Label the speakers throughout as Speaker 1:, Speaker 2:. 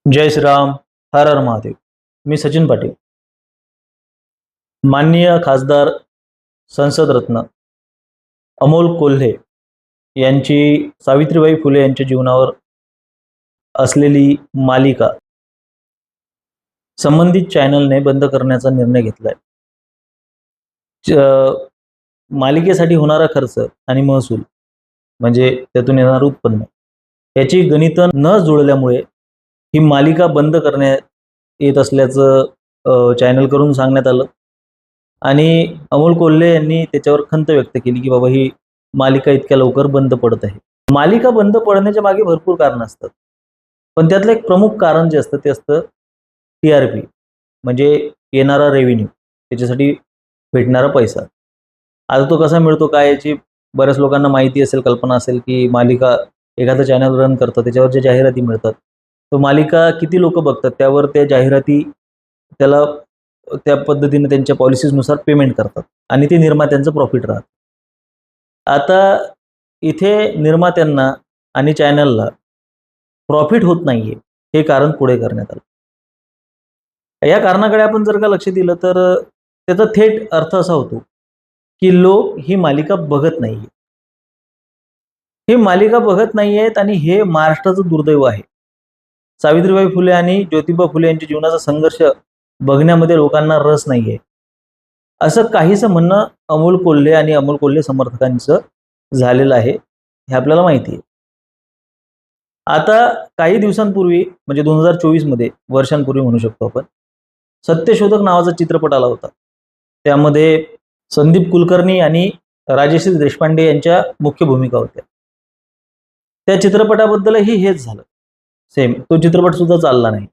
Speaker 1: जय श्रीराम. हर हर महादेव. मी सचिन पाटील. माननीय खासदार संसद रत्न अमोल कोल्हे यांची सावित्रीबाई फुले यांच्या जीवनावर असलेली मालिका संबंधित चॅनलने बंद करण्याचा निर्णय घेतलाय. मालिकेसाठी होणारा खर्च आणि महसूल म्हणजे त्यातून येणारं उत्पन्न याची गणितं न जुळल्यामुळे ही मालिका बंद करण्यात येत असल्याचं चॅनल करून सांगण्यात आलं आणि अमोल कोल्हे यांनी त्याच्यावर खंत व्यक्त केली की बाबा ही मालिका इतक्या लवकर बंद पडत आहे. मालिका बंद पडण्याच्या मागे भरपूर कारणं असतात, पण त्यातलं एक प्रमुख कारण जे असतं ते असतं TRP म्हणजे येणारा रेव्हेन्यू, त्याच्यासाठी भेटणारा पैसा. आता तो कसा मिळतो काय याची बऱ्याच लोकांना माहिती असेल, कल्पना असेल की मालिका एखादं चॅनल रन करतं, त्याच्यावर ज्या जाहिराती मिळतात, तो मालिका किती लोक बघतात त्यावर त्या जाहिराती त्याला त्या पद्धतीने त्यांच्या पॉलिसीजनुसार पेमेंट करतात आणि ते निर्मात्यांचं प्रॉफिट राहतं. आता इथे निर्मात्यांना आणि चॅनलला प्रॉफिट होत नाहीये, हे कारण पुढे करण्यात आलं. या कारणाकडे आपण जर का लक्ष दिलं तर त्याचा थेट अर्थ असा होतो की लोक ही मालिका बघत नाहीये. ही मालिका बघत नाहीयेत आणि हे महाराष्ट्राचं दुर्दैव आहे. सावित्रीबाई फुले आणि ज्योतिबा फुले यांच्या जीवनाचा संघर्ष बघण्यामध्ये लोकांना रस नाहीये, असं काहीसं म्हणणं अमोल कोल्हे आणि अमोल कोल्हे समर्थकांचं झालेलं आहे, हे आपल्याला माहिती आहे. आता काही दिवसांपूर्वी म्हणजे 2024 मध्ये, वर्षांपूर्वी म्हणू शकतो आपण, सत्यशोधक नावाचा चित्रपट आला होता. त्यामध्ये संदीप कुलकर्णी आणि राजेश्री देशपांडे यांच्या मुख्य भूमिका होत्या. त्या चित्रपटाबद्दलही हेच झालं सेम. तो चित्रपट सुद्धा चालला नाही.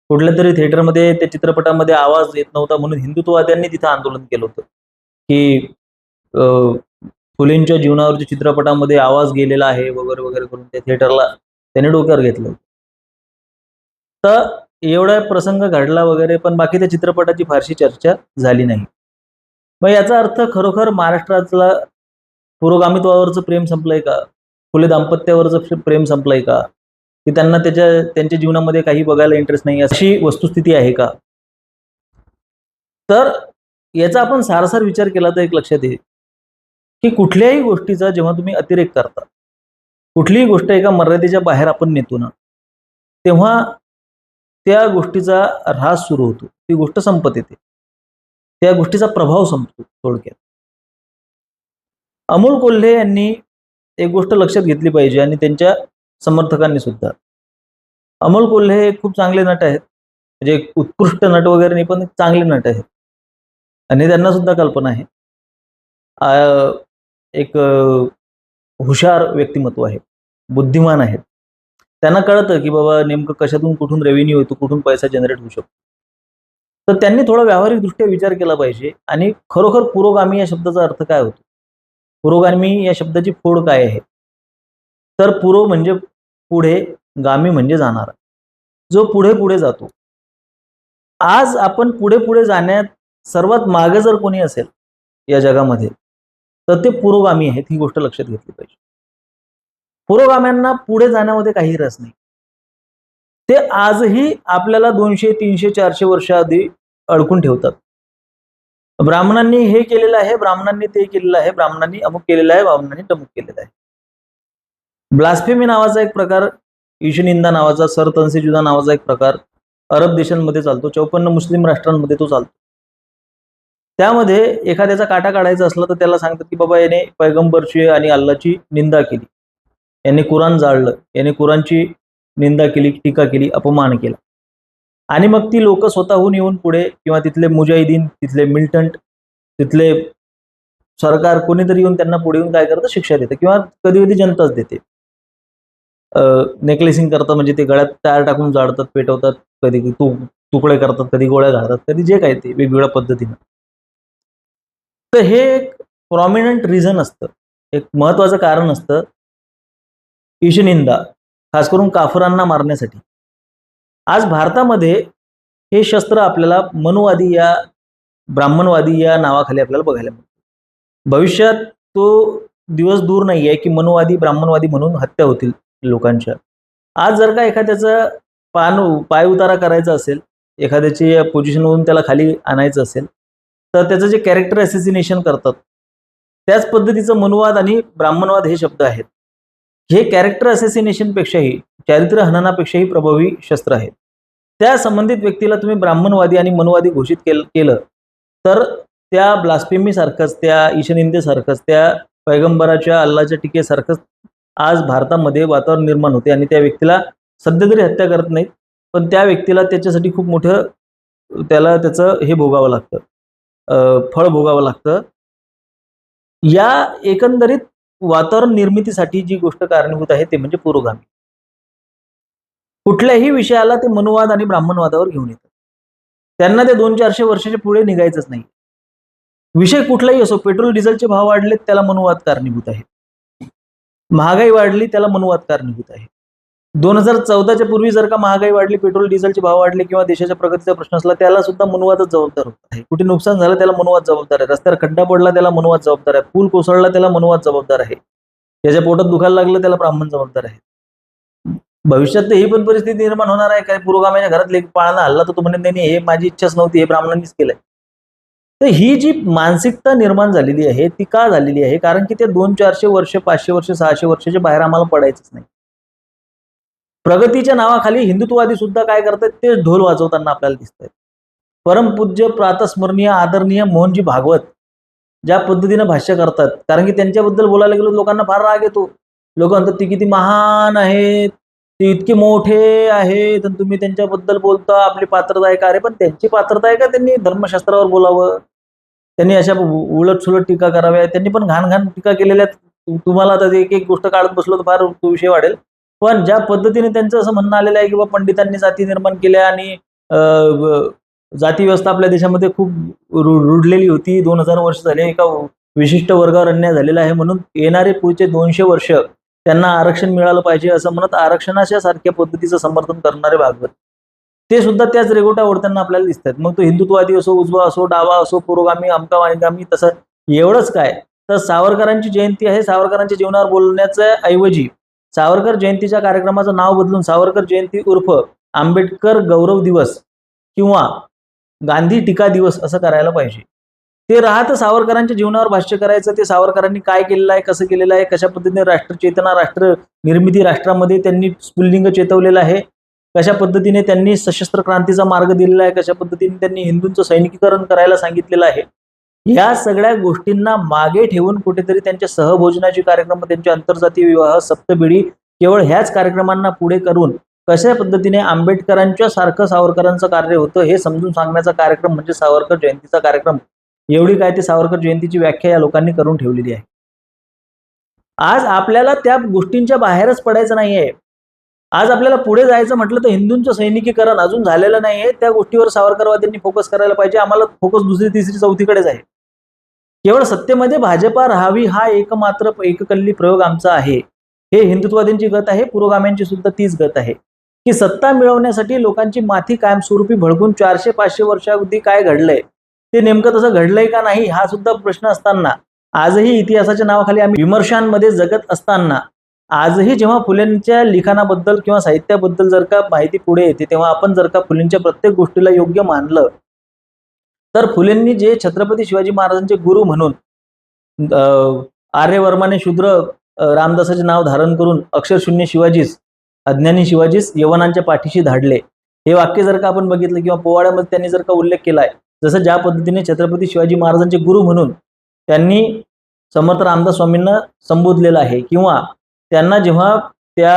Speaker 1: कुठल्या तरी थिएटरमध्ये त्या चित्रपटामध्ये आवाज येत नव्हता म्हणून हिंदुत्ववाद्यांनी तिथं आंदोलन केलं होतं की फुलेंच्या जीवनावरच्या चित्रपटामध्ये आवाज गेलेला आहे वगैरे वगैरे करून त्या थिएटरला त्याने डोक्यावर घेतलं. तर एवढा प्रसंग घडला वगैरे, पण बाकी त्या चित्रपटाची फारशी चर्चा झाली नाही. मग याचा अर्थ खरोखर महाराष्ट्रातला पुरोगामित्वावरचं प्रेम संपलंय का? फुले दाम्पत्यावरचं प्रेम संपलंय का? की त्यांना त्यांच्या जीवनामध्ये काही बघायला इंटरेस्ट नाही, अशी वस्तुस्थिती आहे का? तर याचा आपण सारासार विचार केला तर एक लक्षात येईल की कुठल्याही गोष्टीचा जेव्हा तुम्ही अतिरेक करता, कुठलीही गोष्ट एका मर्यादेच्या बाहेर आपण नेतो ना, तेव्हा त्या गोष्टीचा ऱ्हास सुरू होतो, ती गोष्ट संपत येते, त्या गोष्टीचा प्रभाव संपतो. थोडक्यात अमोल कोल्हे यांनी एक गोष्ट लक्षात घेतली पाहिजे आणि त्यांच्या समर्थकांनी सुद्धा. अमोल कोल्हे हे खूप चांगले नट आहेत, म्हणजे उत्कृष्ट नट वगैरे नाही, पण चांगले नट आहेत आणि त्यांना सुद्धा कल्पना आहे. एक हुशार व्यक्तिमत्व आहे, बुद्धिमान आहेत. त्यांना कळतं की बाबा नेमकं कशातून कुठून रेव्हेन्यू येतो, कुठून पैसा जनरेट होऊ शकतो. तर त्यांनी थोडा व्यावहारिकदृष्ट्या विचार केला पाहिजे आणि खरोखर पुरोगामी या शब्दाचा अर्थ काय होतो, पुरोगामी या शब्दाची फोड काय आहे. तर पुरो म्हणजे पुढे, गामी म्हणजे जाणारा, जो पुढे पुढे जातो. आज आपण पुढे पुढे जाण्यात सर्वात मागे जर कोणी असेल या जगामध्ये तर ते पुरोगामी आहेत, ही गोष्ट लक्षात घेतली पाहिजे. पुरोगाम्यांना पुढे जाण्यामध्ये काही रस नाही. ते आजही आपल्याला 200, 300, 400 वर्ष आधी अडकून ठेवतात. ब्राह्मणांनी हे केलेलं आहे, ब्राह्मणांनी ते केलेलं आहे, ब्राह्मणांनी अमुक केलेलं आहे, ब्राह्मणांनी तमुक केलेलं आहे. ब्लास्फेमी नावाचा एक प्रकार, ईशनिंदा नावाचा, सरतनसेजुदा नावाचा एक प्रकार अरब देशांमध्ये चालतो, 54 मुस्लिम राष्ट्रांमध्ये तो चालतो. त्यामध्ये एखाद्याचा काटा काढायचा असला तर त्याला सांगतात की बाबा याने पैगंबरची आणि अल्लाची निंदा केली, याने कुराण जाळलं, याने कुराणची निंदा केली, टीका केली, अपमान केला. आणि मग ती लोक स्वतःहून येऊन पुढे, किंवा तिथले मुजाहिदीन, तिथले मिलिटंट, तिथले सरकार कोणीतरी येऊन त्यांना पुढे येऊन काय करतं, शिक्षा देतं, किंवा कधी कधी जनताच देते. नेकलेसिंग करतात, म्हणजे ते गळ्यात टायर टाकून जाळतात, पेटवतात, कधी तुकडे करतात, कधी गोळ्या घालतात, कधी जे काय ते वेगवेगळ्या पद्धतीनं. तर हे एक प्रॉमिनंट रिझन असतं, एक महत्वाचं कारण असतं ईशनिंदा, खास करून काफरांना मारण्यासाठी. आज भारतामध्ये हे शस्त्र आपल्याला मनुवादी या ब्राह्मणवादी या नावाखाली आपल्याला बघायला मिळतं. भविष्यात तो दिवस दूर नाही आहे की मनुवादी ब्राह्मणवादी म्हणून हत्या होतील लोकांच्या. आज जर का एखाद्याचा पाय उतारा करायचा असेल, एखाद्याची पोझिशनवरून त्याला खाली आणायचं असेल, तर त्याचं जे कॅरेक्टर असॅसिनेशन करतात, त्याच पद्धतीचं मनुवाद आणि ब्राह्मणवाद हे शब्द आहेत. हे कॅरेक्टर असॅसिनेशनपेक्षाही, चारित्र्य हननापेक्षाही प्रभावी शस्त्र आहेत. त्या संबंधित व्यक्तीला तुम्ही ब्राह्मणवादी आणि मनुवादी घोषित केलं तर त्या ब्लास्फेमीसारखंच, त्या ईशनिंदेसारखंच, त्या पैगंबराच्या अल्लाच्या टीकेसारखंच आज भारतामध्ये वातावरण निर्माण होते आणि त्या व्यक्तीला सध्या तरी हत्या करत नाहीत, पण त्या व्यक्तीला त्याच्यासाठी खूप मोठं त्याचं हे भोगावं लागतं, फळ भोगावं लागतं. या एकंदरीत वातावरण निर्मितीसाठी जी गोष्ट कारणीभूत आहे ते म्हणजे पुरोगामी. कुठल्याही विषयाला ते मनुवाद आणि ब्राह्मणवादावर घेऊन येतात. त्यांना ते 200-400 वर्षाच्या पुढे निघायचंच नाही. विषय कुठलाही असो, पेट्रोल डिझेलचे भाव वाढलेत त्याला मनुवाद कारणीभूत आहे. महागाई वाढली त्याला मनुवाद कारणीभूत आहे. 2014च्या पूर्वी जर का महागाई वाढली, पेट्रोल डिझेलचे भाव वाढले किंवा देशाच्या प्रगतीचा प्रश्न असला, त्याला सुद्धा मनुवादच जबाबदार होत आहे. कुठे नुकसान झालं त्याला मनुवाद जबाबदार आहे. रस्त्यावर खड्डा पडला त्याला मनुवाद जबाबदार आहे. पूल कोसळला त्याला मनुवाद जबाबदार आहे. त्याच्या पोटात दुखायला लागलं त्याला ब्राह्मण जबाबदार आहे. भविष्यात तर ही पण परिस्थिती निर्माण होणार आहे, काय पुरोगामीच्या घरात लेक पाळणा हल्ला तर तो म्हणेल नाही हे माझी इच्छाच नव्हती, हे ब्राह्मणांनीच केलंय. तर ही जी मानसिकता निर्माण झालेली आहे ती का झालेली आहे? कारण की ते 200-400 वर्ष, 500 वर्ष, 600 वर्षाच्या बाहेर आम्हाला पडायचंच नाही. प्रगतीच्या नावाखाली हिंदुत्ववादी सुद्धा काय करतात, ते ढोल वाजवताना आपल्याला दिसत आहेत. परमपूज्य, प्रातस्मरणीय, आदरणीय मोहनजी भागवत ज्या पद्धतीने भाष्य करतात, कारण की त्यांच्याबद्दल बोलायला गेलो लोकांना फार राग येतो. लोक म्हणतात ते किती महान आहेत, ते इतके मोठे आहेत आणि तुम्ही त्यांच्याबद्दल बोलता, आपली पात्रता आहे का? अरे पण त्यांची पात्रता आहे का त्यांनी धर्मशास्त्रावर बोलावं? त्यांनी अशा उलट-सुलट टीका कराव्या, त्यांनी पण घाण टीका केलेल्या. तुम्हाला आता एक एक गोष्ट काढत बसलो तर फार तो विषय वाढेल. पण ज्या पद्धतीने त्यांचं असं म्हणणं आलेलं आहे की बाबा पंडितांनी जाती निर्माण केल्या आणि जाती व्यवस्था आपल्या देशामध्ये खूप रुढलेली होती, 2000 वर्ष झाले एका विशिष्ट वर्गावर अन्याय झालेला आहे, म्हणून येणारे पुढचे 200 वर्ष त्यांना आरक्षण मिळालं पाहिजे असं म्हणत आरक्षणाच्या सारख्या पद्धतीचं समर्थन करणारे भागवत, ते सुद्धा त्याच रेगोटा ओढताना आपल्याला दिसतात. मग तो हिंदुत्ववादी असो, उजवा असो, डावा असो, पुरोगामी, अमका वाणगामी, तसं एवढंच काय तर सावरकरांची जयंती आहे, सावरकरांच्या जीवनावर बोलण्याच्या ऐवजी सावरकर जयंतीच्या कार्यक्रमाचं नाव बदलून सावरकर जयंती उर्फ आंबेडकर गौरव दिवस किंवा गांधी टीका दिवस असं करायला पाहिजे. ते राहतं सावरकरांच्या जीवनावर भाष्य करायचं, ते सावरकरांनी काय केलेलं आहे, कसं केलेलं आहे, कशा पद्धतीने राष्ट्रचेतना, राष्ट्र निर्मिती राष्ट्रामध्ये त्यांनी स्फुल्लिंग चेतवलेलं आहे, कशा पद्धतीने त्यांनी सशस्त्र क्रांतीचा मार्ग दिलेला आहे, कशा पद्धतीने त्यांनी हिंदूंचं सैनिकीकरण करायला सांगितलेलं आहे. या सगळ्या गोष्टींना मागे ठेवून कुठेतरी त्यांच्या सहभोजनाचे कार्यक्रम, त्यांचे आंतरजातीय विवाह, सप्तबिडी, केवळ ह्याच कार्यक्रमांना पुढे करून कशा पद्धतीने आंबेडकरांच्या सारखं सावरकरांचं कार्य होतं हे समजून सांगण्याचा कार्यक्रम म्हणजे सावरकर जयंतीचा कार्यक्रम. एवढी काय ते सावरकर जयंतीची व्याख्या या लोकांनी करून ठेवलेली आहे. आज आपल्याला त्या गोष्टींच्या बाहेरच पडायचं नाहीये. आज आपल्याला पुढे जायचं म्हटलं तर हिंदूंचं सैनिकीकरण अजून झालेलं नाहीये, त्या गोष्टीवर सावरकरवाद्यांनी फोकस करायला पाहिजे. आम्हाला फोकस दुसरी, तिसरी, चौथीकडेच आहे. केवळ सत्तेमध्ये भाजपा राहावी हा एकमात्र एककल्ली प्रयोग आमचा आहे. हे हिंदुत्ववादींची गत आहे, पुरोगाम्यांची सुद्धा तीच गत आहे की सत्ता मिळवण्यासाठी लोकांची माथी कायमस्वरूपी भडकून 400-500 वर्षाअगदी काय घडलंय ते नेमकं तसं घडलंय का नाही हा सुद्धा प्रश्न असताना, आजही इतिहासाच्या नावाखाली आम्ही विमर्शांमध्ये जगत असताना, आजही जेव्हा फुलेंच्या लिखाणाबद्दल किंवा साहित्याबद्दल जर का माहिती पुढे येते, तेव्हा आपण जर का फुलेंच्या प्रत्येक गोष्टीला योग्य मानलं तर फुलेंनी जे छत्रपती शिवाजी महाराजांचे गुरु म्हणून आर्यवर्माने शूद्र रामदासाचे नाव धारण करून अक्षरशून्य शिवाजीस, अज्ञानी शिवाजीस यवनांच्या पाठीशी धाडले, हे वाक्य जर का आपण बघितलं किंवा पोवाड्यामध्ये त्यांनी जर का उल्लेख केलाय, जसं ज्या पद्धतीने छत्रपती शिवाजी महाराजांचे गुरु म्हणून त्यांनी समर्थ रामदास स्वामींना संबोधलेलं आहे, किंवा त्यांना जेव्हा त्या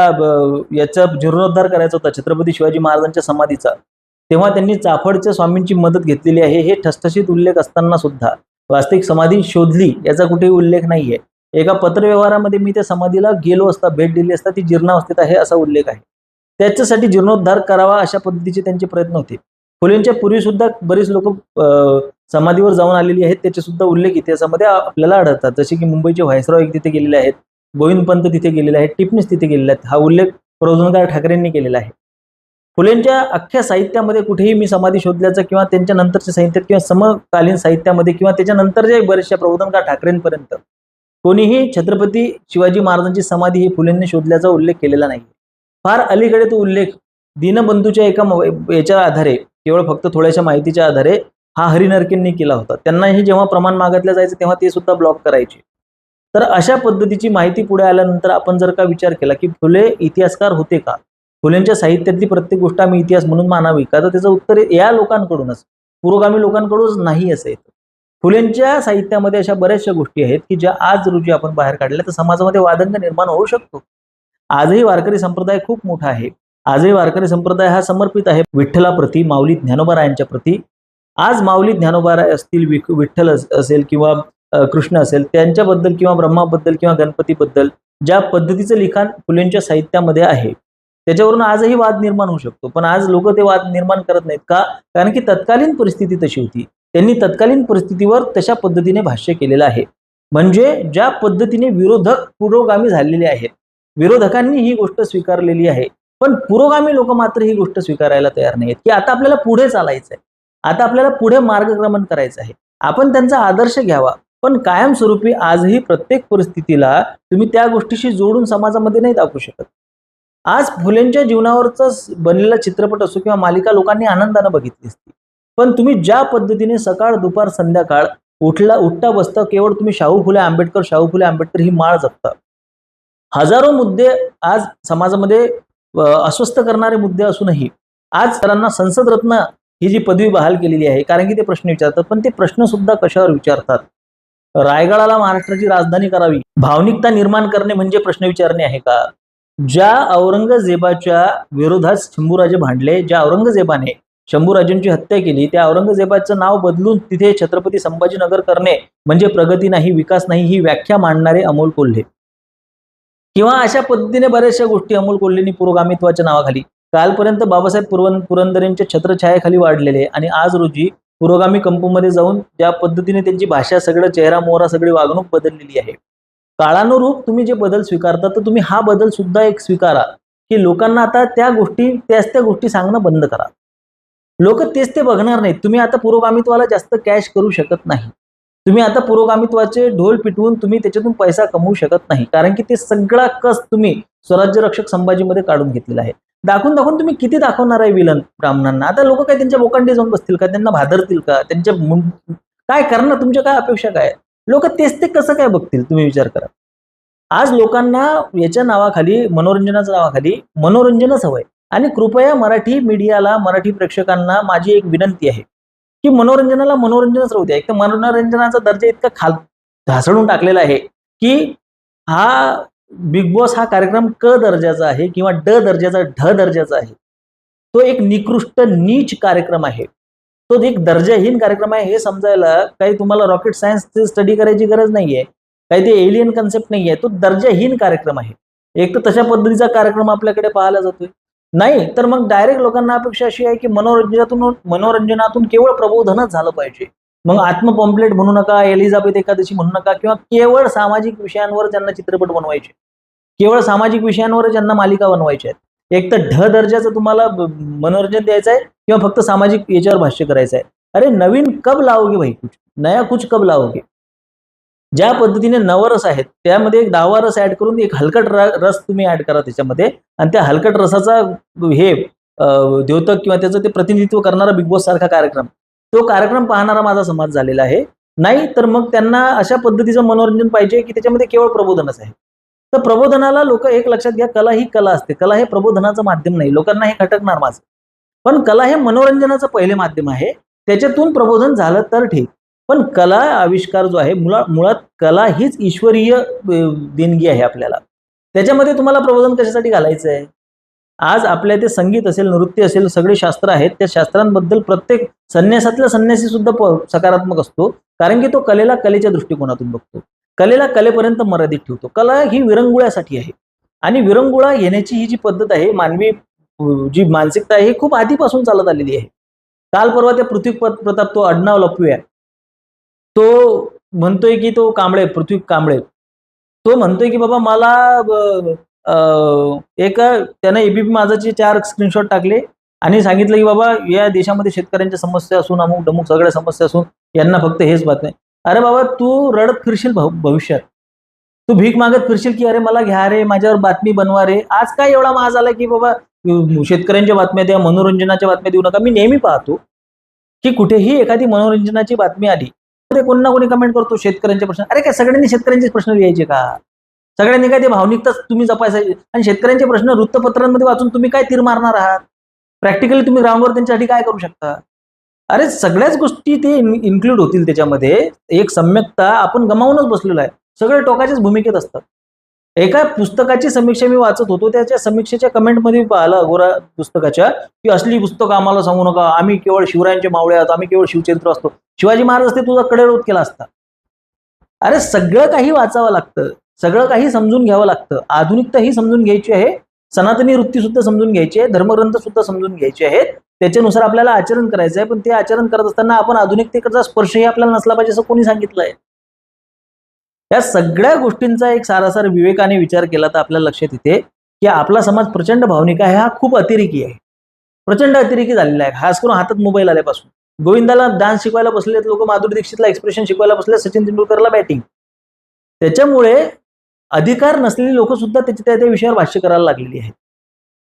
Speaker 1: याचा जीर्णोद्धार करायचा होता छत्रपती शिवाजी महाराजांच्या समाधीचा, तेव्हा त्यांनी चाफळच्या स्वामींची मदत घेतलेली आहे. हे ठसठशीत उल्लेख असताना सुद्धा वास्तविक समाधी शोधली याचा कुठेही उल्लेख नाहीये. एका पत्रव्यवहारामध्ये मी त्या समाधीला गेलो असता, भेट दिली असता, ती जीर्णावस्थेत आहे असा उल्लेख आहे. त्याच्यासाठी जीर्णोद्धार करावा अशा पद्धतीचे त्यांचे प्रयत्न होते. फुलेंच्या पूर्वी सुद्धा बरीच लोक समाधीवर जाऊन आलेली आहेत, त्याचे सुद्धा उल्लेख इतिहासामध्ये आपल्याला आढळतात. जसे की मुंबईचे व्हायसरॉय एक तिथे गेलेले आहेत, गोविंदपंत तिथे गेलेले आहेत, टिपणीस तिथे गेलेले आहेत. हा उल्लेख प्रबोधनकार ठाकरेंनी केलेला आहे. फुलेंच्या अख्ख्या साहित्यामध्ये कुठेही मी समाधी शोधल्याचं किंवा त्यांच्या नंतरच्या साहित्यात किंवा समकालीन साहित्यामध्ये किंवा त्याच्यानंतरच्या बऱ्याचशा प्रबोधनकार ठाकरेंपर्यंत कोणीही छत्रपती शिवाजी महाराजांची समाधी ही फुलेंनी शोधल्याचा उल्लेख केलेला नाही. फार अलीकडे तो उल्लेख दीनबंधूच्या एका याच्या आधारे, केवळ फक्त थोड्याशा माहितीच्या आधारे हा हरिनरकेंनी केला होता. त्यांनाही जेव्हा प्रमाण मागितलं जायचं तेव्हा ते सुद्धा ब्लॉक करायचे. तर अशा पद्धतीची माहिती पुढे आल्यानंतर आपण जर का विचार केला की फुले इतिहासकार होते का, फुलेंच्या साहित्यातली प्रत्येक गोष्ट आम्ही इतिहास म्हणून मानावी का, तर त्याचं उत्तर या लोकांकडूनच, पुरोगामी लोकांकडूनच नाही असं येतं. फुलेंच्या साहित्यामध्ये अशा बऱ्याचशा गोष्टी आहेत की ज्या आज रोजी आपण बाहेर काढल्या तर समाजामध्ये वादंग निर्माण होऊ शकतो. आजही वारकरी संप्रदाय खूप मोठा आहे. आजही वारकरी संप्रदाय हा समर्पित आहे विठ्ठलाप्रती, माऊली ज्ञानोबारायांच्या प्रती. आज माऊली ज्ञानोबाराय असतील, विठ्ठल असेल किंवा कृष्ण असेल, त्यांच्याबद्दल किंवा ब्रह्माबद्दल किंवा गणपतीबद्दल ज्या पद्धतीचं लिखाण फुलेंच्या साहित्यामध्ये आहे, त्याच्यावरून आजही वाद निर्माण होऊ शकतो. पण आज लोक ते वाद निर्माण करत नाहीत का? कारण की तत्कालीन परिस्थिती तशी होती. त्यांनी तत्कालीन परिस्थितीवर तशा पद्धतीने भाष्य केलेलं आहे. म्हणजे ज्या पद्धतीने विरोधक पुरोगामी झालेले आहेत, विरोधकांनी ही गोष्ट स्वीकारलेली आहे, पण पुरोगामी लोक मात्र ही गोष्ट स्वीकारायला तयार नाहीत की आता आपल्याला पुढे चालायचं आहे, आता आपल्याला पुढे मार्गक्रमण करायचं आहे, आपण त्यांचा आदर्श घ्यावा. पण कायमस्वरूपी आजही प्रत्येक परिस्थितीला तुम्ही त्या गोष्टीशी जोडून समाजामध्ये नाही दाखवू शकत. आज फुलेंच्या जीवनावरचा बनलेला चित्रपट असो किंवा मालिका लोकांनी आनंदाने बघितली असती, पण तुम्ही ज्या पद्धतीने सकाळ दुपार संध्याकाळ उठता बसता केवळ तुम्ही शाहू फुले आंबेडकर ही माळ जपता. हजारो मुद्दे आज समाजामध्ये अस्वस्थ करणारे मुद्दे असूनही आज सरांना संसद रत्न ही जी पदवी बहाल केलेली आहे, कारण की ते प्रश्न विचारतात. पण ते प्रश्न सुद्धा कशावर विचारतात? रायगडाला महाराष्ट्राची राजधानी करावी, भावनिकता निर्माण करणे म्हणजे प्रश्न विचारणे आहे का? ज्या औरंगजेबाच्या विरोधात शंभूराजे भांडले, ज्या औरंगजेबाने शंभूराजेंची हत्या केली, त्या औरंगजेबाचं नाव बदलून तिथे छत्रपती संभाजीनगर करणे म्हणजे प्रगती नाही, विकास नाही, ही व्याख्या मांडणारे अमोल कोल्हे किंवा अशा पद्धतीने बऱ्याचशा गोष्टी अमोल कोल्हेंनी पुरोगामित्वाच्या नावाखाली कालपर्यंत बाबासाहेब पुरंदरेंच्या छत्रछायाखाली वाढलेले आणि आज रोजी पुरोगामी कंपूमध्ये जाऊन ज्या पद्धतीने त्यांची भाषा, सगळं चेहरा मोहरा, सगळी वागणूक बदललेली आहे. काळानुरूप तुम्ही जे बदल स्वीकारता तर तुम्ही हा बदल सुद्धा एक स्वीकारा की लोकांना आता त्याच गोष्टी सांगणं बंद करा. लोक तेच ते बघणार नाहीत. तुम्ही आता पुरोगामित्वाला जास्त कॅश करू शकत नाही. तुम्ही आता पुरोगामित्वाचे ढोल पिटवून तुम्ही त्याच्यातून पैसा कमवू शकत नाही, कारण की ते सगळा कस तुम्ही स्वराज्य रक्षक संभाजीमध्ये काढून घेतलेला आहे. दाखवून दाखवून तुम्ही किती दाखवणार आहे विलन ब्राह्मणांना? आता लोक काय त्यांच्या बोकांडी जाऊन बसतील का? त्यांना भादरतील का? त्यांच्या काय करणार? तुमच्या काय अपेक्षा काय? लोक तेच ते कसं काय बघतील? तुम्ही विचार करा. आज लोकांना याच्या नावाखाली, मनोरंजनाच्या नावाखाली मनोरंजनच हवंय. आणि कृपया मराठी मीडियाला, मराठी प्रेक्षकांना माझी एक विनंती आहे की मनोरंजनाला मनोरंजनच राहू द्या. एक तर मनोरंजनाचा दर्जा इतका ढासळून टाकलेला आहे की हा बिग बॉस हा कार्यक्रम क दर्जाचा आहे किंवा ड दर्जाचा, ढ दर्जाचा आहे. तो एक निकृष्ट नीच कार्यक्रम आहे. तो एक दर्जाहीन कार्यक्रम आहे. हे समजायला काही तुम्हाला रॉकेट सायन्सची स्टडी करायची गरज नाहीये, काही ते एलियन कन्सेप्ट नाहीये. तो दर्जाहीन कार्यक्रम आहे. एक तर तशा पद्धतीचा कार्यक्रम आपल्याकडे पाहायला जातोय. नाही तर मग डायरेक्ट लोकांना अपेक्षा अशी आहे की मनोरंजनातून केवळ प्रबोधनच झालं पाहिजे. मग आत्मपॉम्पलेट म्हणू नका, एलिझाबेथ एकादशी म्हणू नका, किंवा केवळ सामाजिक विषयांवर ज्यांना चित्रपट बनवायचे, केवळ सामाजिक विषयांवर ज्यांना मालिका बनवायच्या आहेत. एक तर ढ दर्जाचं तुम्हाला मनोरंजन द्यायचं आहे किंवा फक्त सामाजिक याच्यावर भाष्य करायचं आहे. अरे नवीन कब लावोगे भाई, कुछ नया कुछ कब लावोगे? ज्या पद्धतीने नवरस आहेत त्यामध्ये एक 10वा रस ऍड करून एक हलकट रस तुम्ही ऍड करा त्याच्यामध्ये, आणि त्या हलकट रसाचा हे द्योतक किंवा त्याचं ते प्रतिनिधित्व करणारा बिग बॉस सारखा कार्यक्रम, तो कार्यक्रम पाहणारा माझा समाज झालेला आहे. नाही तर मग त्यांना अशा पद्धतीचं मनोरंजन पाहिजे की त्याच्यामध्ये केवळ प्रबोधनच आहे. तर प्रबोधनाला लोक एक लक्षात घ्या, कला ही कला असते. कला हे प्रबोधनाचं माध्यम नाही. लोकांना हे खटकणार माझं, पण कला हे मनोरंजनाचं पहिले माध्यम आहे. त्याच्यातून प्रबोधन झालं तर ठीक. पण कला आविष्कार जो आहे, मुळात कला हीच ईश्वरीय देणगी आहे आपल्याला. त्याच्यामध्ये तुम्हाला प्रबोधन कशासाठी घालायचं आहे? आज आपल्या ते संगीत असेल, नृत्य असेल, सगळे शास्त्र आहेत. त्या शास्त्रांबद्दल प्रत्येक संन्यासातला संन्यासी सुद्धा सकारात्मक असतो, कारण की तो कलेला कलेच्या दृष्टिकोनातून बघतो. कलेला कलेपर्यंत मर्यादित ठेवतो. कला ही विरंगुळ्यासाठी आहे, आणि विरंगुळा येण्याची ही जी पद्धत आहे, मानवी जी मानसिकता आहे, ही खूप आधीपासून चालत आलेली आहे. काल परवा त्या पृथ्वी प्रताप, तो आडनाव लपवूया, तो म्हणतोय की तो कांबळे, पृथ्वी कांबळे, तो म्हणतोय की बाबा मला त्यानं एबीपी माझाचे 4 स्क्रीनशॉट टाकले आणि सांगितलं की बाबा या देशामध्ये शेतकऱ्यांच्या समस्या असून, अमुक डमुक सगळ्या समस्या असून यांना फक्त हेच बात नाही. अरे बाबा, तू रडत फिरशील भविष्यात, तू भीक मागत फिरशील की अरे मला घ्या रे, माझ्यावर बातमी बनवा रे. आज काय एवढा महाग झाला की बाबा शेतकऱ्यांच्या बातम्या द्या, मनोरंजनाच्या बातम्या देऊ नका. मी नेहमी पाहतो की कुठेही एखादी मनोरंजनाची बातमी आली ते कोणी ना कोणी कमेंट करतो शेतकऱ्यांचे प्रश्न. अरे काय सगळ्यांनी शेतकऱ्यांचे प्रश्न लिहायचे का? सगळ्यांनी काय ते भावनिकताच तुम्ही जपायचे आणि शेतकऱ्यांचे प्रश्न वृत्तपत्रांमध्ये वाचून तुम्ही काय तीर मारणार आहात? प्रॅक्टिकली तुम्ही ग्राउंडवर त्यांच्यासाठी काय करू शकता? अरे सगळ्याच गोष्टी ते इन्क्लूड होतील त्याच्यामध्ये. एक सम्यकता आपण गमावूनच बसलेलो आहे. सगळे टोकाच्याच भूमिकेत असतात. एका पुस्तकाची समीक्षा मी वाचत होतो, त्याच्या समीक्षेच्या कमेंटमध्ये पाहिलं गोरा पुस्तकाच्या, की असली पुस्तकं आम्हाला सांगू नका, आम्ही केवळ शिवरायांचे मावळे आहोत, आम्ही केवळ शिवचरित्र असतो. शिवाजी महाराज असते तुझा कडेरोध केला असता. अरे सगळं काही वाचावं लागतं, सगळं काही समजून घ्यावं लागतं. आधुनिकता ही समजून घ्यायची आहे, सनातनी वृत्ती सुद्धा समजून घ्यायची आहे, धर्मग्रंथ सुद्धा समजून घ्यायचे आहेत. त्याच्यानुसार आपल्याला आचरण करायचं आहे. पण ते आचरण करत असताना आपण आधुनिकतेचा स्पर्शही आपल्याला नसला पाहिजे असं कोणी सांगितलंय? या सगळ्या गोष्टींचा एक सारासार विवेकाने विचार केला तर आपल्याला लक्षात येते की आपला समाज प्रचंड भावनिक आहे, हा खूप अतिरेकी आहे, प्रचंड अतिरेकी झालेला आहे. खास करून हातात मोबाईल आल्यापासून. गोविंदाला डान्स शिकवायला बसलेत लोक, माधुरी दीक्षितला एक्सप्रेशन शिकवायला बसले, सचिन तेंडुलकरला बॅटिंग. त्याच्यामुळे अधिकार नसलेली लोक सुद्धा त्या विषयावर भाष्य करायला लागलेली आहेत.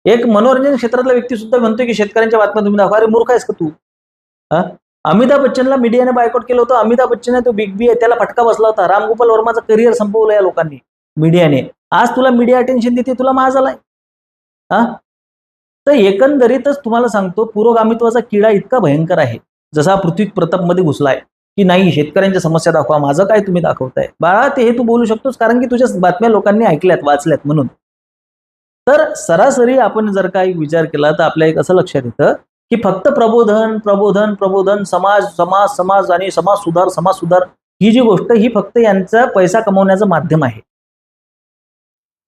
Speaker 1: एक मनोरंजन क्षेत्रातला व्यक्ती सुद्धा म्हणतोय की शेतकऱ्यांच्या बातम्या तुम्ही दाखवा. अरे मूर्ख आहेस का तू? हा, अमिताभ बच्चनला मीडियाने बायकॉट केलं होतं. अमिताभ बच्चन आहे तो बिग बी आहे, त्याला फटका बसला होता. रामगोपाल वर्माचं करिअर संपवलं या लोकांनी, मीडियाने. आज तुला मीडिया अटेन्शन देते, तुला माज आलाय. हा, तर एकंदरीतच तुम्हाला सांगतो पुरोगामित्वाचा किडा इतका भयंकर आहे, जसा पृथ्वी प्रतापमध्ये घुसलाय की नाही शेतकऱ्यांच्या समस्या दाखवा, माझं काय तुम्ही दाखवताय. बाळा ते हे तू बोलू शकतोस कारण की तुझ्या बातम्या लोकांनी ऐकल्यात, वाचल्यात म्हणून. तर सरासरी आपण जर काही विचार केला तर आपल्या एक असं लक्षात येतं की फक्त प्रबोधन प्रबोधन प्रबोधन, समाज समाज समाज आणि समाज सुधार ही जी गोष्ट ही फक्त यांचा पैसा कमवण्याचं माध्यम आहे.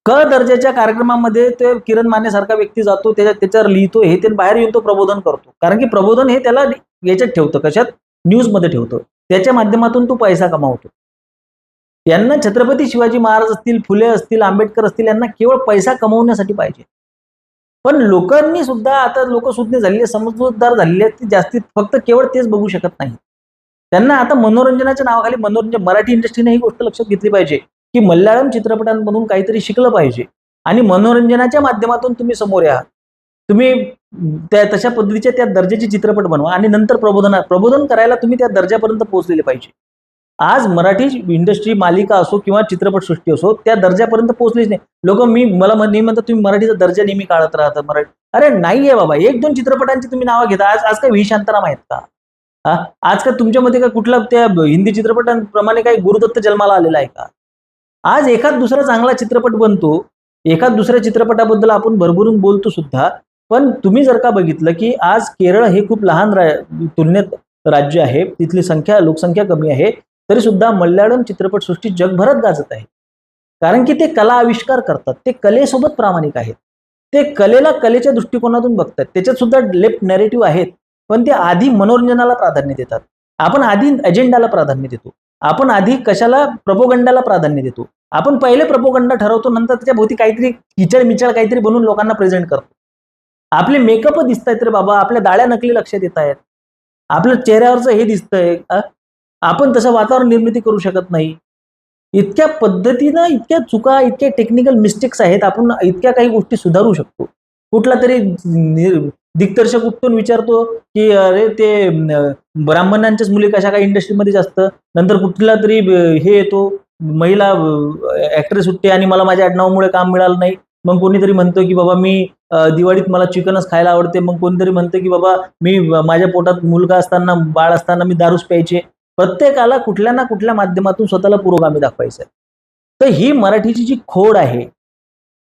Speaker 1: क दर्जाच्या कार्यक्रमामध्ये ते किरण माने सारखा व्यक्ती जातो, त्याच्यावर लिहितो, हे ते बाहेर येऊन तो प्रबोधन करतो. कारण की प्रबोधन हे त्याला याच्यात ठेवतं, कशात? न्यूजमध्ये ठेवतो. त्याच्या माध्यमातून तो पैसा कमावतो. यांना छत्रपती शिवाजी महाराज असतील, फुले असतील, आंबेडकर असतील, यांना केवळ पैसा कमवण्यासाठी पाहिजे. पण लोकांनी सुद्धा आता लोक सुज्ञ झालेले, समजूतदार झालेले आहेत, जास्तीत फक्त केवळ तेच बघू शकत नाही. त्यांना आता मनोरंजनाच्या नावाखाली मनोरंजन, मराठी इंडस्ट्रीने ही गोष्ट लक्षात घेतली पाहिजे की मल्याळम चित्रपटांमधून काहीतरी शिकलं पाहिजे आणि मनोरंजनाच्या माध्यमातून तुम्ही समोर या. तुम्ही त्या तशा पद्धतीच्या त्या दर्जाचे चित्रपट बनवा आणि नंतर प्रबोधन करायला तुम्ही त्या दर्जापर्यंत पोहोचलेले पाहिजे. आज मराठी इंडस्ट्री मालिका असो किंवा चित्रपटसृष्टी असो त्या दर्जापर्यंत पोहोचलीच नाही. लोक मला नेहमी म्हणतात तुम्ही मराठीचा दर्जा नेहमी काढत राहता मराठी. अरे नाहीये बाबा, एक दोन चित्रपटांची तुम्ही नावं घेता. आज काय व्ही शांताराम आहेत का? आज का तुमच्यामध्ये का कुठला त्या हिंदी चित्रपटांप्रमाणे काही गुरुदत्त जन्माला आलेला आहे का? आज एखाद दुसरा चांगला चित्रपट बनतो, एखाद दुसऱ्या चित्रपटाबद्दल आपण भरभरून बोलतो सुद्धा. पण तुम्ही जर का बघितलं की आज केरळ हे खूप लहान तुलनेत राज्य आहे, तिथली लोकसंख्या कमी आहे, तरी सुद्धा मल्याळम चित्रपटसृष्टी जगभरात गाजत आहे. कारण की ते कला आविष्कार करतात, ते कलेसोबत प्रामाणिक आहेत, ते कलेला कलेच्या दृष्टिकोनातून बघतात. त्याच्यात सुद्धा लेफ्ट नॅरेटिव्ह आहेत, पण ते आधी मनोरंजनाला प्राधान्य देतात. आपण आधी अजेंडाला प्राधान्य देतो, आपण आधी कशाला प्रोपोगंडाला प्राधान्य देतो. आपण पहिले प्रोपोगंडा ठरवतो, नंतर त्याच्या भोवती काहीतरी किचड मिचड काहीतरी बनवून लोकांना प्रेझेंट करतो. आपले मेकअप दिसत आहेत रे बाबा, आपल्या दाड्या नकली लक्षात येत आहेत, आपल्या चेहऱ्यावरचं हे दिसतंय. आपण तसं वातावरण निर्मिती करू शकत नाही. इतक्या पद्धतीनं इतक्या चुका, इतक्या टेक्निकल मिस्टेक्स आहेत. आपण इतक्या काही गोष्टी सुधारू शकतो. कुठला तरी दिग्दर्शक उठून विचारतो की अरे ते ब्राह्मणांच्याच मुली कशा काय इंडस्ट्रीमध्ये जास्त. नंतर कुठला तरी हे येतो, महिला ऍक्ट्रेस उठते आणि मला माझ्या आडनावामुळे काम मिळालं नाही. मग कोणीतरी म्हणतो की बाबा मी दिवाळीत मला चिकनच खायला आवडते. मग कोणीतरी म्हणतं की बाबा मी माझ्या पोटात मुलगा असताना, बाळ असताना मी दारूच प्यायचे. प्रत्येकाला कुठल्या ना कुठल्या माध्यमातून स्वतःला पुरोगामी दाखवायचं आहे. तर ही मराठीची जी खोड आहे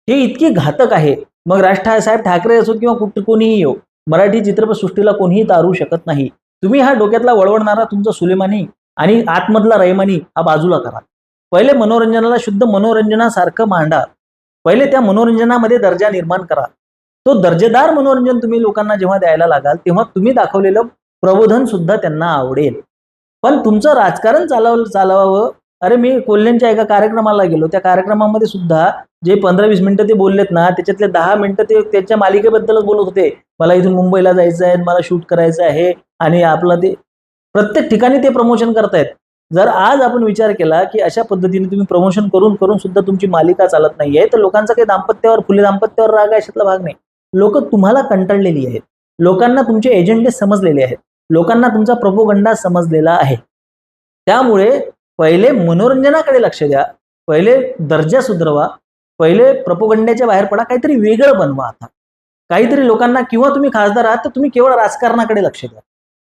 Speaker 1: ही इतकी घातक आहे. मग साहेब ठाकरे असो किंवा कोणीही येऊ, मराठी चित्रपटसृष्टीला कोणीही तारू शकत नाही. तुम्ही हा डोक्यातला वळवणारा तुमचा सुलेमानी आणि आतमधला रहिमानी हा बाजूला करा. पहिले मनोरंजनाला शुद्ध मनोरंजनासारखं मांडा. पहिले त्या मनोरंजनामध्ये दर्जा निर्माण करा. तो दर्जेदार मनोरंजन तुम्ही लोकांना जेव्हा द्यायला लागाल तेव्हा तुम्ही दाखवलेलं प्रबोधन सुद्धा त्यांना आवडेल. पण तुमचं राजकारण चालवावं. अरे मी कोल्ह्यांच्या एका कार्यक्रमाला गेलो, त्या कार्यक्रमामध्ये सुद्धा जे 15-20 मिनिटं ते बोललेत ना, त्याच्यातले 10 मिनिटं ते त्याच्या मालिकेबद्दलच बोलत होते. मला इथून मुंबईला जायचं आहे, मला शूट करायचं आहे आणि आपलं ते प्रत्येक ठिकाणी ते प्रमोशन करतायत. जर आज आपण विचार केला की अशा पद्धतीने तुम्ही प्रमोशन करून करून सुद्धा तुमची मालिका चालत नाहीये, तर लोकांचा काही फुले दाम्पत्यावर राग आहे अशातला भाग नाही. लोक तुम्हाला कंटाळलेली आहेत. लोकांना तुमचे एजेंडे समजलेले आहेत. लोकांना तुमचा प्रोपोगंडा समजलेला आहे. त्यामुळे पहिले मनोरंजनाकडे लक्ष द्या. पहिले दर्जा सुधारवा. पहिले प्रोपोगंड्याच्या बाहेर पडा. काहीतरी वेगळं बनवा. आता काहीतरी लोकांना, किंवा तुम्ही खासदार आहात तर तुम्ही केवळ राजकारणाकडे लक्ष द्या.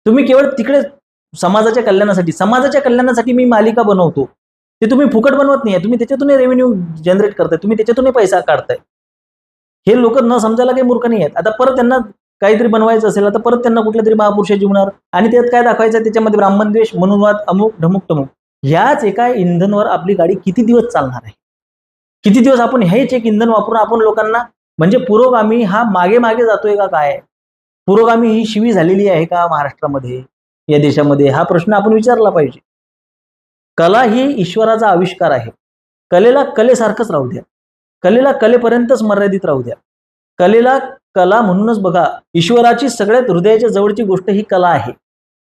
Speaker 1: तुम्ही केवळ तिकडे समाजाच्या कल्याणासाठी मी मालिका बनवतो, ते तुम्ही फुकट बनवत नाहीये. तुम्ही त्याच्यातून रेव्हेन्यू जनरेट करताय. तुम्ही त्याच्यातून पैसा काढताय. हे लोक न समजायला काही मूर्ख नाही आहेत. आता परत त्यांना काहीतरी बनवायचं असेल, आता परत त्यांना कुठल्या तरी महापुरुषाच्या जीवनावर, आणि त्यात काय दाखवायचं, त्याच्यामध्ये ब्राह्मणद्वेष, मनुवाद, अमुक ढमुक टमुक. ह्याच एका इंधनवर आपली गाडी किती दिवस चालणार आहे? किती दिवस आपण हेच एक इंधन वापरून आपण लोकांना, म्हणजे पुरोगामी हा मागे मागे जातोय का काय? पुरोगामी ही शिवी झालेली आहे का महाराष्ट्रामध्ये, या देशामध्ये? हा प्रश्न आपण विचारला पाहिजे. कला ही ईश्वराचा आविष्कार आहे. कलेला कलेसारखंच राहू द्या. कलेला कलेपर्यंतच मर्यादित राहू द्या. कलेला कला म्हणूनच बघा. ईश्वराची सगळ्यात हृदयाच्या जवळची गोष्ट ही कला आहे.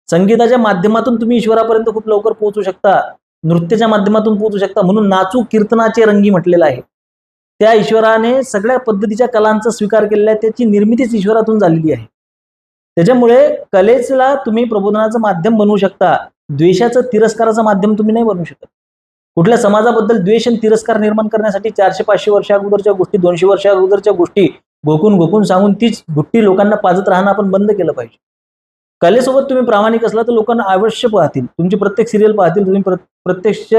Speaker 1: संगीताच्या माध्यमातून तुम्ही ईश्वरापर्यंत खूप लवकर पोहोचू शकता. नृत्याच्या माध्यमातून पोहोचू शकता. म्हणून नाचू कीर्तनाचे रंगी म्हटलेलं आहे. त्या ईश्वराने सगळ्या पद्धतीच्या कलांचा स्वीकार केलेला आहे. त्याची निर्मितीच ईश्वरातून झालेली आहे. त्याच्यामुळे कलेला तुम्ही प्रबोधनाचं माध्यम बनवू शकता. द्वेषाचं, तिरस्काराचं माध्यम तुम्ही नाही बनवू शकत. कुठल्या समाजाबद्दल द्वेष आणि तिरस्कार निर्माण करण्यासाठी 400-500 वर्ष अगोदरच्या गोष्टी, 200 वर्ष अगोदरच्या गोष्टी घोकून सांगून तीच गुट्टी लोकांना पाजत राहणं आपण बंद केलं पाहिजे. कलेसोबत तुम्ही प्रामाणिक असला तर लोकांना अवश्य पाहतील. तुमची प्रत्येक सिरियल पाहतील. तुम्ही प्रत्यक्ष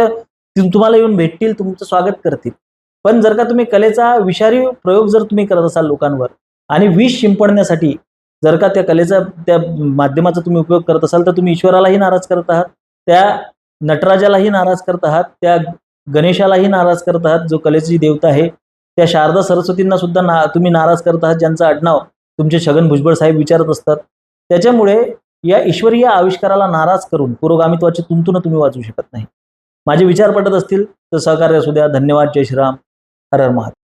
Speaker 1: तुम्हाला येऊन भेटतील, तुमचं स्वागत करतील. पण जर का तुम्ही कलेचा विषारी प्रयोग जर तुम्ही करत असाल लोकांवर, आणि विष शिंपडण्यासाठी जर का त्या कलेचा, त्या माध्यमाचा तुम्ही उपयोग करत असाल, तर तुम्ही ईश्वरालाही नाराज करत आहात. त्या नटराजालाही नाराज करत आहात. त्या गणेशालाही नाराज करत आहात, जो कलेची देवता आहे. त्या शारदा सरस्वतींना सुद्धा तुम्ही नाराज करत आहात, ज्यांचं आडनाव तुमचे छगन भुजबळ साहेब विचारत असतात. त्याच्यामुळे या ईश्वरीय आविष्काराला नाराज करून पुरोगामित्वाची तुंतुन तुम्ही वाचू शकत नाही. माझे विचार पटत असतील तर सहकार्य असू द्या. धन्यवाद. जय श्रीराम. हर हर महादेव.